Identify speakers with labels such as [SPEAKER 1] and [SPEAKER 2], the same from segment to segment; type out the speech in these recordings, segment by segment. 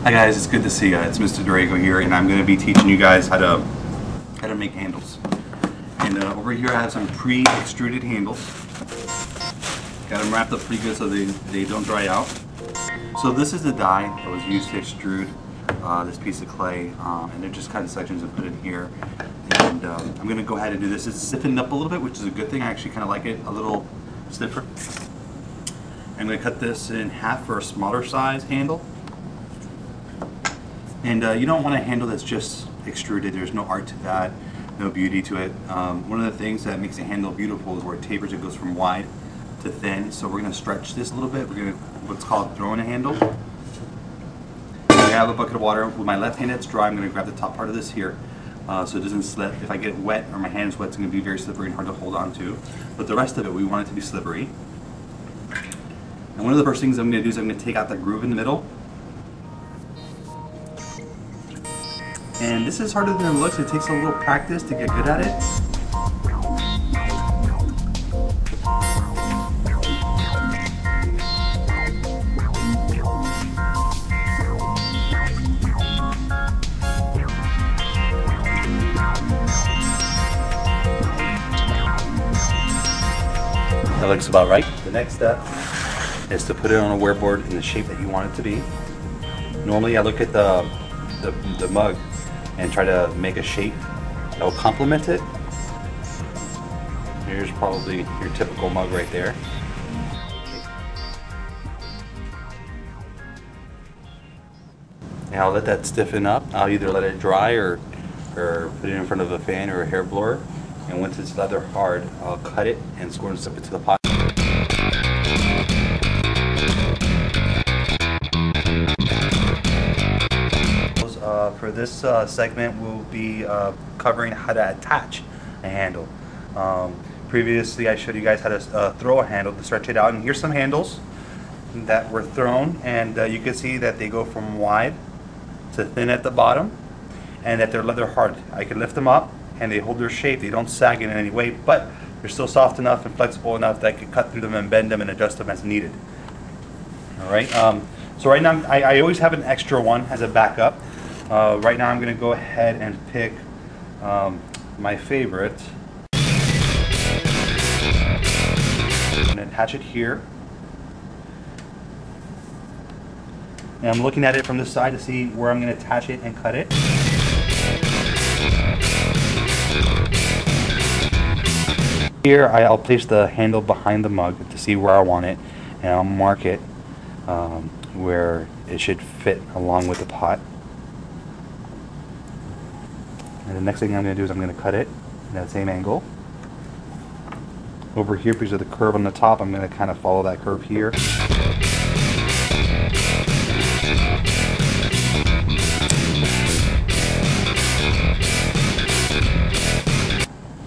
[SPEAKER 1] Hi guys, it's good to see you. It's Mr. Dorego here, and I'm going to be teaching you guys how to make handles. And over here I have some pre-extruded handles. Got them wrapped up pretty good so they don't dry out. So this is the die that was used to extrude this piece of clay, and they're just kind of sections and put in here. And I'm going to go ahead and do this. It's stiffened up a little bit, which is a good thing. I actually kind of like it a little stiffer. I'm going to cut this in half for a smaller size handle. And you don't want a handle that's just extruded. There's no art to that, no beauty to it. One of the things that makes a handle beautiful is where it tapers. It goes from wide to thin. So we're going to stretch this a little bit. We're going to what's called throwing a handle. I have a bucket of water. With my left hand it's dry. I'm going to grab the top part of this here so it doesn't slip. If I get it wet or my hand's wet, it's going to be very slippery and hard to hold on to. But the rest of it, we want it to be slippery. And one of the first things I'm going to do is I'm going to take out that groove in the middle. And this is harder than it looks. It takes a little practice to get good at it. That looks about right. The next step is to put it on a wear board in the shape that you want it to be. Normally I look at the mug and try to make a shape that will complement it. Here's probably your typical mug right there. And I'll let that stiffen up. I'll either let it dry or put it in front of a fan or a hair blower. And once it's leather hard, I'll cut it and score and slip it to the pot. For this segment, we'll be covering how to attach a handle. Previously, I showed you guys how to throw a handle, to stretch it out. And here's some handles that were thrown, and you can see that they go from wide to thin at the bottom, and that they're leather hard. I can lift them up, and they hold their shape. They don't sag in any way, but they're still soft enough and flexible enough that I can cut through them and bend them and adjust them as needed. All right. So right now, I always have an extra one as a backup. Right now I'm going to go ahead and pick my favorite. I'm going to attach it here. And I'm looking at it from this side to see where I'm going to attach it and cut it. Here I'll place the handle behind the mug to see where I want it, and I'll mark it where it should fit along with the pot. And the next thing I'm going to do is I'm going to cut it in that same angle. Over here, because of the curve on the top, I'm going to kind of follow that curve here.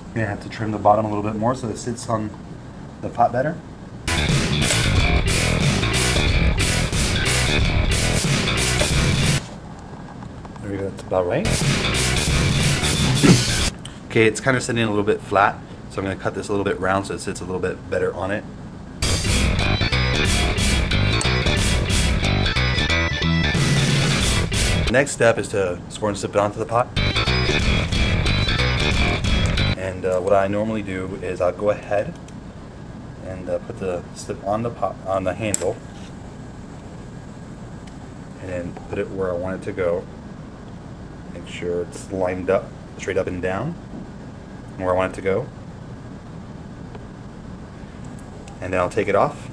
[SPEAKER 1] I'm going to have to trim the bottom a little bit more so it sits on the pot better. There we go, that's about right. Okay, it's kind of sitting a little bit flat, so I'm going to cut this a little bit round so it sits a little bit better on it. Next step is to score and slip it onto the pot. And what I normally do is I'll go ahead and put the slip on the pot, on the handle, and then put it where I want it to go. Make sure it's lined up, straight up and down, where I want it to go. And then I'll take it off.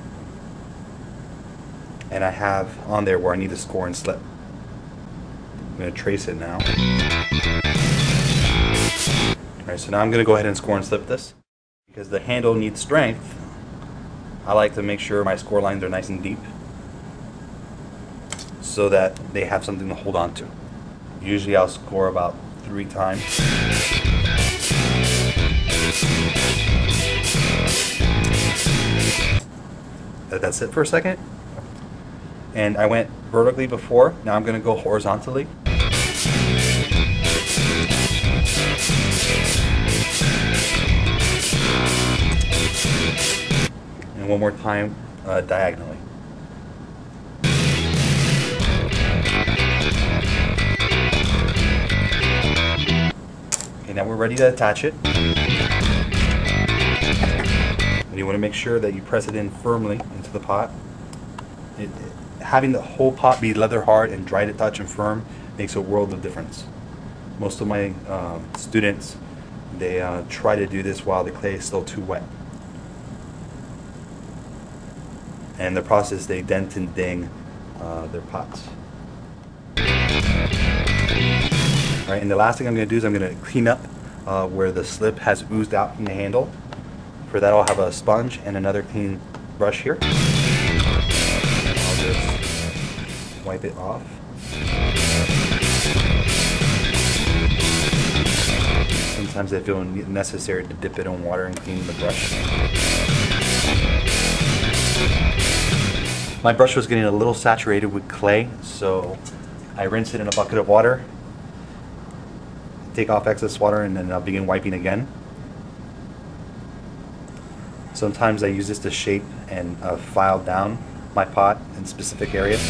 [SPEAKER 1] And I have on there where I need to score and slip. I'm going to trace it now. Alright, so now I'm going to go ahead and score and slip this. Because the handle needs strength, I like to make sure my score lines are nice and deep so that they have something to hold on to. Usually I'll score about 3 times. Let that sit for a second. And I went vertically before, now I'm going to go horizontally. And one more time diagonally. now we're ready to attach it. And you want to make sure that you press it in firmly into the pot. Having the whole pot be leather hard and dry to touch and firm makes a world of difference. Most of my students, they try to do this while the clay is still too wet. And in the process, they dent and ding their pots. All right, and the last thing I'm going to do is I'm going to clean up where the slip has oozed out from the handle. For that, I'll have a sponge and another clean brush here. I'll just wipe it off. Sometimes I feel necessary to dip it in water and clean the brush. My brush was getting a little saturated with clay, so I rinse it in a bucket of water, take off excess water, and then I'll begin wiping again. Sometimes I use this to shape and file down my pot in specific areas.